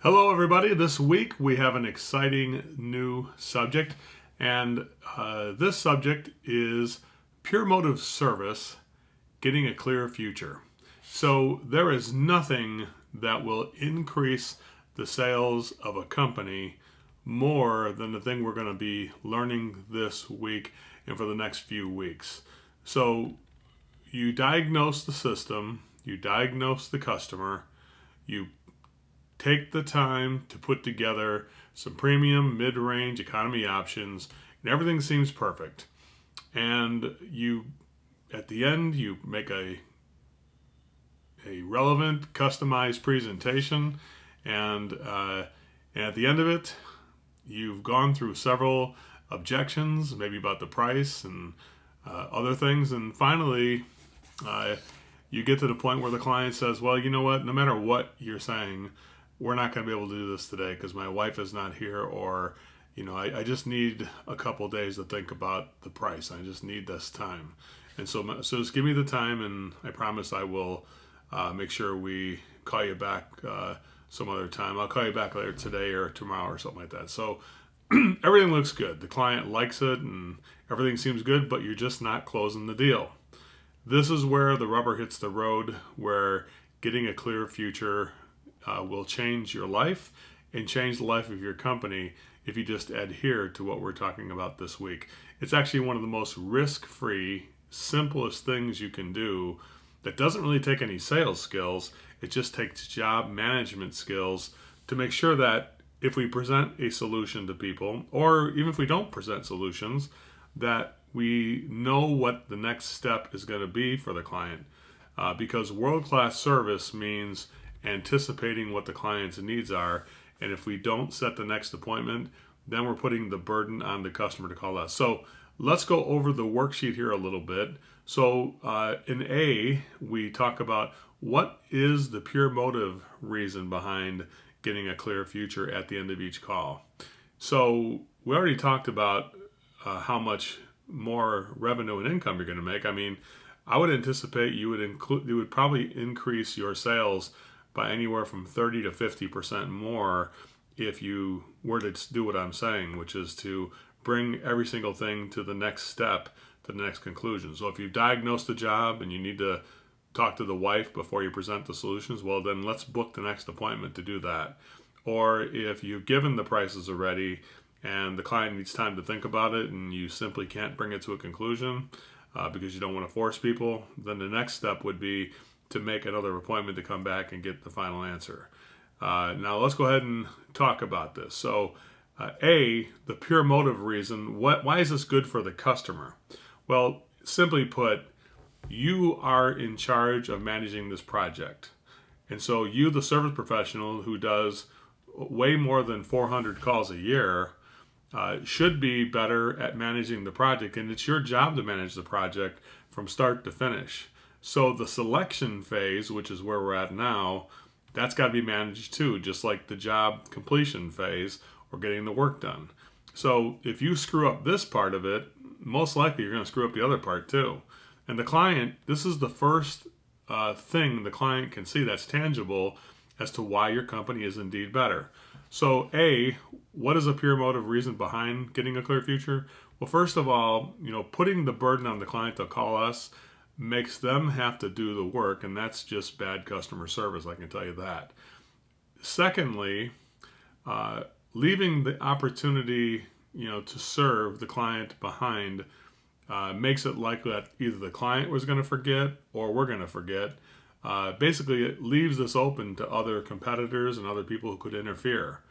Hello, everybody. This week we have an exciting new subject, and this subject is pure motive service, getting a clear future. So, there is nothing that will increase the sales of a company more than the thing we're going to be learning this week and for the next few weeks. So, you diagnose the system, you diagnose the customer, you take the time to put together some premium, mid-range economy options, and everything seems perfect. And you, at the end, you make a relevant, customized presentation, and at the end of it, you've gone through several objections, maybe about the price and other things, and finally, you get to the point where the client says, "Well, you know what? No matter what you're saying, we're not going to be able to do this today because my wife is not here, or I just need a couple days to think about the price. I just need this time." And so just give me the time, and I promise I will make sure we call you back some other time. I'll call you back later today or tomorrow or something like that. So everything looks good. The client likes it, and everything seems good, but you're just not closing the deal. This is where the rubber hits the road, where getting a clear future will change your life and change the life of your company if you just adhere to what we're talking about this week. It's actually one of the most risk-free, simplest things you can do that doesn't really take any sales skills. It just takes job management skills to make sure that if we present a solution to people, or even if we don't present solutions, that we know what the next step is going to be for the client. Because world-class service means anticipating what the client's needs are, and if we don't set the next appointment, then we're putting the burden on the customer to call us. So let's go over the worksheet here a little bit. So in A, we talk about what is the pure motive reason behind getting a clear future at the end of each call. So we already talked about how much more revenue and income you're going to make. I mean, I would anticipate you would probably increase your sales by anywhere from 30 to 50% more if you were to do what I'm saying, which is to bring every single thing to the next step, to the next conclusion. So if you've diagnosed the job and you need to talk to the wife before you present the solutions, well, then let's book the next appointment to do that. Or if you've given the prices already and the client needs time to think about it and you simply can't bring it to a conclusion because you don't want to force people, then the next step would be to make another appointment to come back and get the final answer. Now let's go ahead and talk about this. So A, the pure motive reason, why is this good for the customer? Well, simply put, you are in charge of managing this project. And so you, the service professional who does way more than 400 calls a year, should be better at managing the project, and it's your job to manage the project from start to finish. So the selection phase, which is where we're at now, that's got to be managed too, just like the job completion phase or getting the work done. So if you screw up this part of it, most likely you're going to screw up the other part too. And the client, this is the first thing the client can see that's tangible as to why your company is indeed better. So A, what is a pure motive reason behind getting a clear future? Well, first of all, putting the burden on the client to call us makes them have to do the work, and that's just bad customer service, I can tell you that. Secondly, leaving the opportunity, to serve the client behind makes it likely that either the client was going to forget or we're going to forget. Basically, it leaves us open to other competitors and other people who could interfere.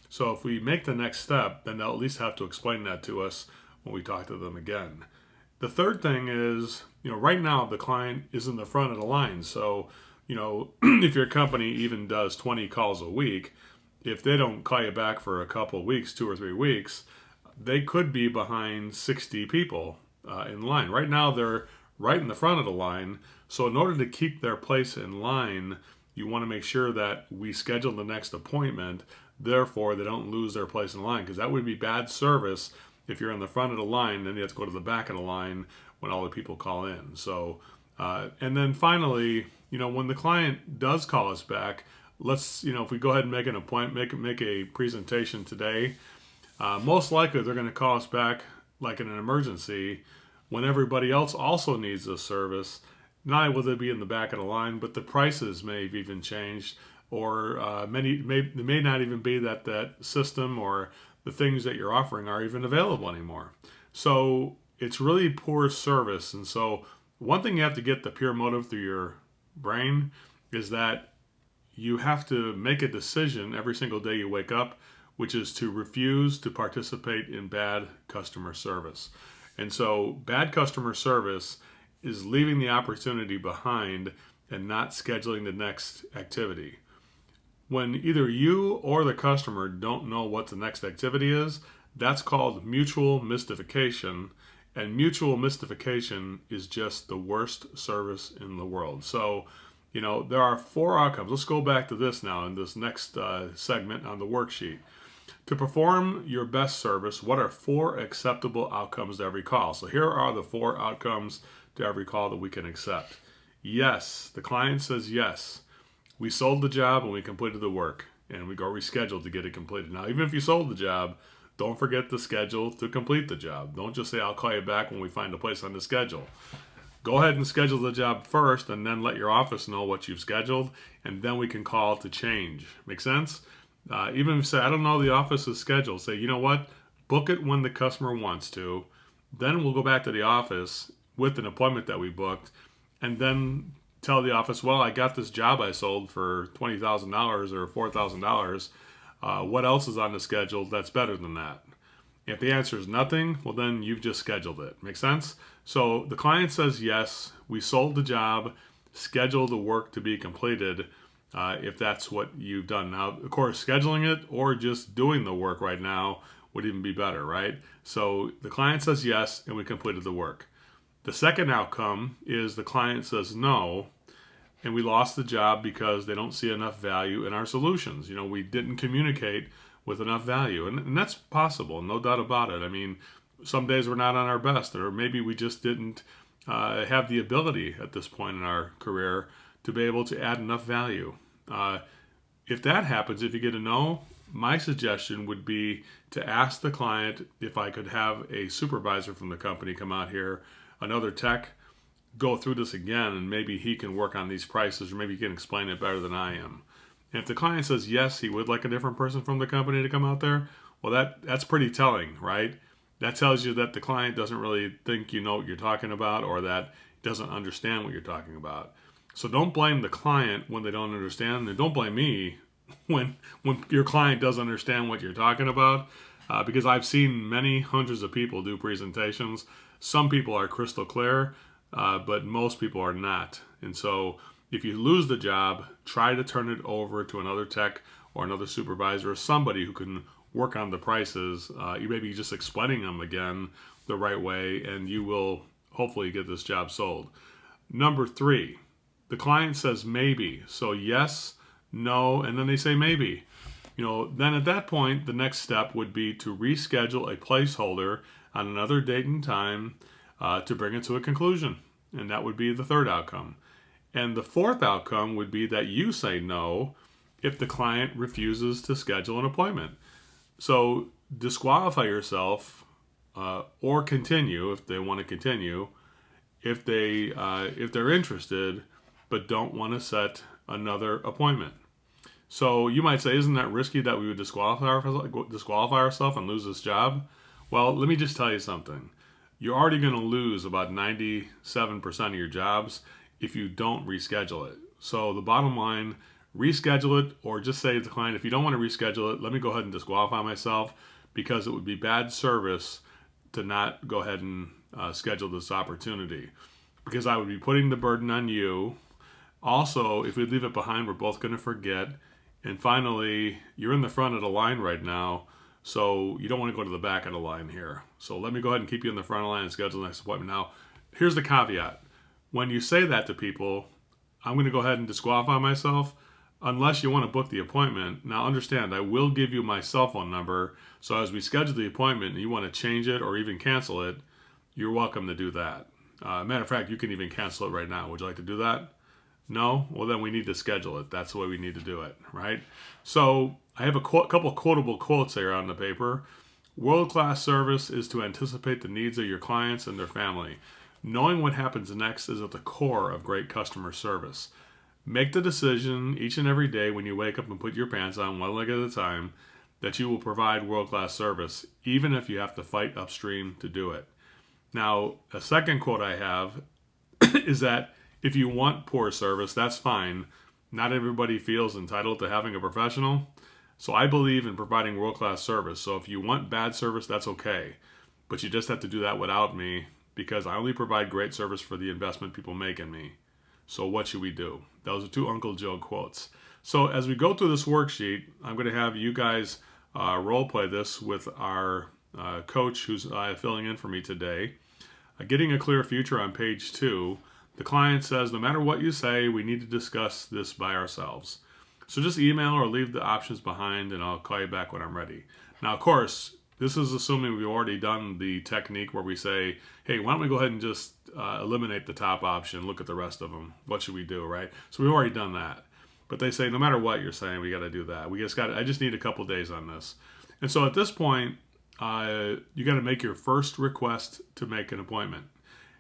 So if we make the next step, then they'll at least have to explain that to us when we talk to them again. The third thing is, right now the client is in the front of the line. So, if your company even does 20 calls a week, if they don't call you back for a couple of weeks, 2 or 3 weeks, they could be behind 60 people in line. Right now they're right in the front of the line. So in order to keep their place in line, you want to make sure that we schedule the next appointment. Therefore, they don't lose their place in line, because that would be bad service if you're in the front of the line, then you have to go to the back of the line when all the people call in. So, and then finally, when the client does call us back, let's, if we go ahead and make an appointment, make a presentation today, most likely they're going to call us back like in an emergency when everybody else also needs this service. Not only will they be in the back of the line, but the prices may have even changed, or it may not even be that system or the things that you're offering are even available anymore. So it's really poor service. And so one thing you have to get the pure motive through your brain is that you have to make a decision every single day you wake up, which is to refuse to participate in bad customer service. And so bad customer service is leaving the opportunity behind and not scheduling the next activity. When either you or the customer don't know what the next activity is, that's called mutual mystification. And mutual mystification is just the worst service in the world. So, there are 4 outcomes. Let's go back to this now in this next segment on the worksheet. To perform your best service, what are 4 acceptable outcomes to every call? So here are the 4 outcomes to every call that we can accept. Yes, the client says yes. We sold the job and we completed the work, and we go reschedule to get it completed. Now, even if you sold the job, don't forget to schedule to complete the job. Don't just say, I'll call you back when we find a place on the schedule. Go ahead and schedule the job first, and then let your office know what you've scheduled, and then we can call to change. Make sense? Even if you say, I don't know the office's schedule, say, you know what? Book it when the customer wants to. Then we'll go back to the office with an appointment that we booked, and then tell the office, well, I got this job I sold for $20,000 or $4,000. What else is on the schedule that's better than that? If the answer is nothing, well, then you've just scheduled it. Make sense? So the client says yes, we sold the job, schedule the work to be completed. If that's what you've done. Now, of course, scheduling it or just doing the work right now would even be better, right? So the client says yes, and we completed the work. The second outcome is the client says no, and we lost the job because they don't see enough value in our solutions. We didn't communicate with enough value, and that's possible, no doubt about it. I mean, some days we're not on our best, or maybe we just didn't have the ability at this point in our career to be able to add enough value. If that happens, if you get a no, my suggestion would be to ask the client if I could have a supervisor from the company come out here, another tech, go through this again, and maybe he can work on these prices, or maybe he can explain it better than I am. And if the client says yes, he would like a different person from the company to come out there, well, that's pretty telling, right? That tells you that the client doesn't really think you know what you're talking about, or that doesn't understand what you're talking about. So don't blame the client when they don't understand, and don't blame me when your client doesn't understand what you're talking about, because I've seen many hundreds of people do presentations. Some people are crystal clear, but most people are not. And so if you lose the job, try to turn it over to another tech or another supervisor or somebody who can work on the prices. You may be just explaining them again the right way, and you will hopefully get this job sold. Number 3, the client says maybe. So yes, no, and then they say maybe. Then at that point, the next step would be to reschedule a placeholder on another date and time to bring it to a conclusion. And that would be the 3rd outcome. And the 4th outcome would be that you say no if the client refuses to schedule an appointment. So disqualify yourself or continue if they want to continue, if they're interested but don't want to set another appointment. So you might say, isn't that risky that we would disqualify ourselves and lose this job? Well, let me just tell you something. You're already going to lose about 97% of your jobs if you don't reschedule it. So the bottom line, reschedule it, or just say to the client, if you don't want to reschedule it, let me go ahead and disqualify myself, because it would be bad service to not go ahead and schedule this opportunity, because I would be putting the burden on you. Also, if we leave it behind, we're both going to forget. And finally, you're in the front of the line right now, so you don't want to go to the back of the line here. So let me go ahead and keep you in the front of the line and schedule the next appointment. Now, here's the caveat. When you say that to people, I'm going to go ahead and disqualify myself unless you want to book the appointment. Now, understand, I will give you my cell phone number, so as we schedule the appointment and you want to change it or even cancel it, you're welcome to do that. Matter of fact, you can even cancel it right now. Would you like to do that? No? Well, then we need to schedule it. That's the way we need to do it, right? So I have a couple quotable quotes here on the paper. World-class service is to anticipate the needs of your clients and their family. Knowing what happens next is at the core of great customer service. Make the decision each and every day when you wake up and put your pants on one leg at a time that you will provide world-class service, even if you have to fight upstream to do it. Now, a second quote I have is that if you want poor service, that's fine. Not everybody feels entitled to having a professional. So I believe in providing world-class service. So if you want bad service, that's okay. But you just have to do that without me, because I only provide great service for the investment people make in me. So what should we do? Those are two Uncle Joe quotes. So as we go through this worksheet, I'm going to have you guys role play this with our coach who's filling in for me today. Getting a clear future on page 2. The client says, no matter what you say, we need to discuss this by ourselves. So just email or leave the options behind and I'll call you back when I'm ready. Now, of course, this is assuming we've already done the technique where we say, hey, why don't we go ahead and just eliminate the top option, look at the rest of them. What should we do, right? So we've already done that. But they say, no matter what you're saying, we got to do that. I just need a couple days on this. And so at this point, you got to make your first request to make an appointment.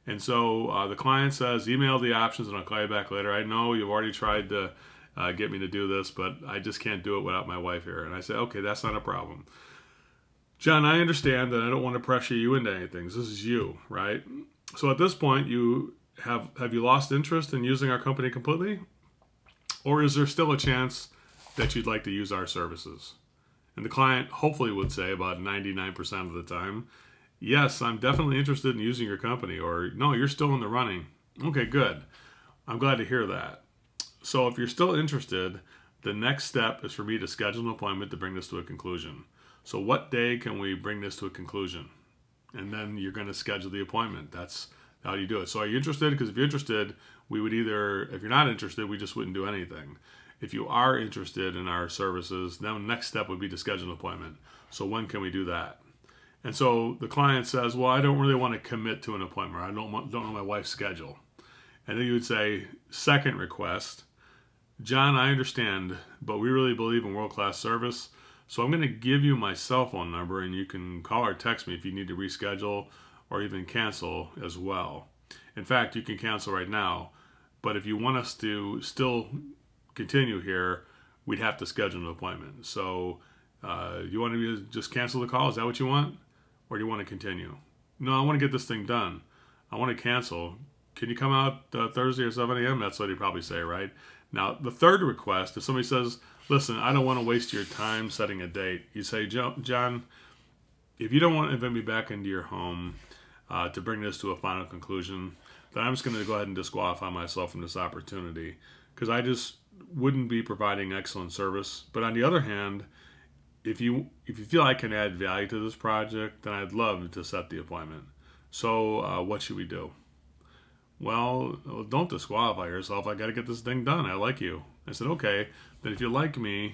And so the client says, email the options and I'll call you back later. I know you've already tried to get me to do this, but I just can't do it without my wife here. And I say, okay, that's not a problem. John, I understand that I don't want to pressure you into anything. This is you, right? So at this point, have you lost interest in using our company completely? Or is there still a chance that you'd like to use our services? And the client hopefully would say about 99% of the time, yes, I'm definitely interested in using your company, or no, you're still in the running. Okay, good. I'm glad to hear that. So if you're still interested, the next step is for me to schedule an appointment to bring this to a conclusion. So what day can we bring this to a conclusion? And then you're going to schedule the appointment. That's how you do it. So are you interested? Because if you're interested, we would if you're not interested, we just wouldn't do anything. If you are interested in our services, then the next step would be to schedule an appointment. So when can we do that? And so the client says, well, I don't really want to commit to an appointment. I don't know my wife's schedule. And then you would say, second request, John, I understand, but we really believe in world-class service. So I'm going to give you my cell phone number and you can call or text me if you need to reschedule or even cancel as well. In fact, you can cancel right now. But if you want us to still continue here, we'd have to schedule an appointment. So you want to just cancel the call? Is that what you want? Or do you want to continue? No, I want to get this thing done. I want to cancel. Can you come out Thursday at 7 a.m.? That's what he'd probably say, right? Now, the third request, if somebody says, listen, I don't want to waste your time setting a date. You say, John, if you don't want to invite me back into your home to bring this to a final conclusion, then I'm just going to go ahead and disqualify myself from this opportunity because I just wouldn't be providing excellent service. But on the other hand, if you feel I can add value to this project, then I'd love to set the appointment. So what should we do? Well, don't disqualify yourself. I got to get this thing done. I like you. I said, okay, then if you like me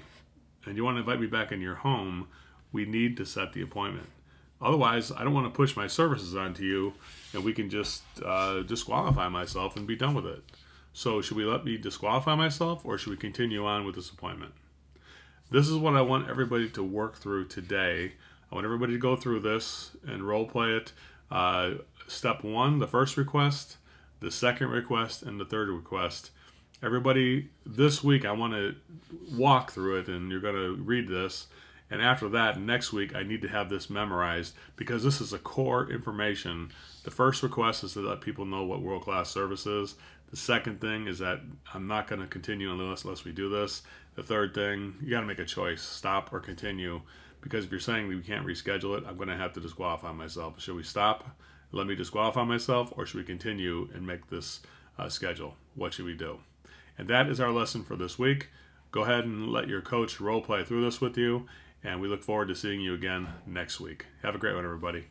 and you want to invite me back in your home, we need to set the appointment. Otherwise, I don't want to push my services onto you and we can just disqualify myself and be done with it. So should we let me disqualify myself or should we continue on with this appointment? This is what I want everybody to work through today. I want everybody to go through this and role play it. Step 1, the first request, the second request, and the third request. Everybody, this week I want to walk through it and you're going to read this. And after that, next week, I need to have this memorized because this is a core information. The first request is to let people know what world-class service is. The second thing is that I'm not going to continue unless we do this. The third thing, you got to make a choice, stop or continue. Because if you're saying we can't reschedule it, I'm going to have to disqualify myself. Should we stop, let me disqualify myself, or should we continue and make this schedule? What should we do? And that is our lesson for this week. Go ahead and let your coach role play through this with you. And we look forward to seeing you again next week. Have a great one, everybody.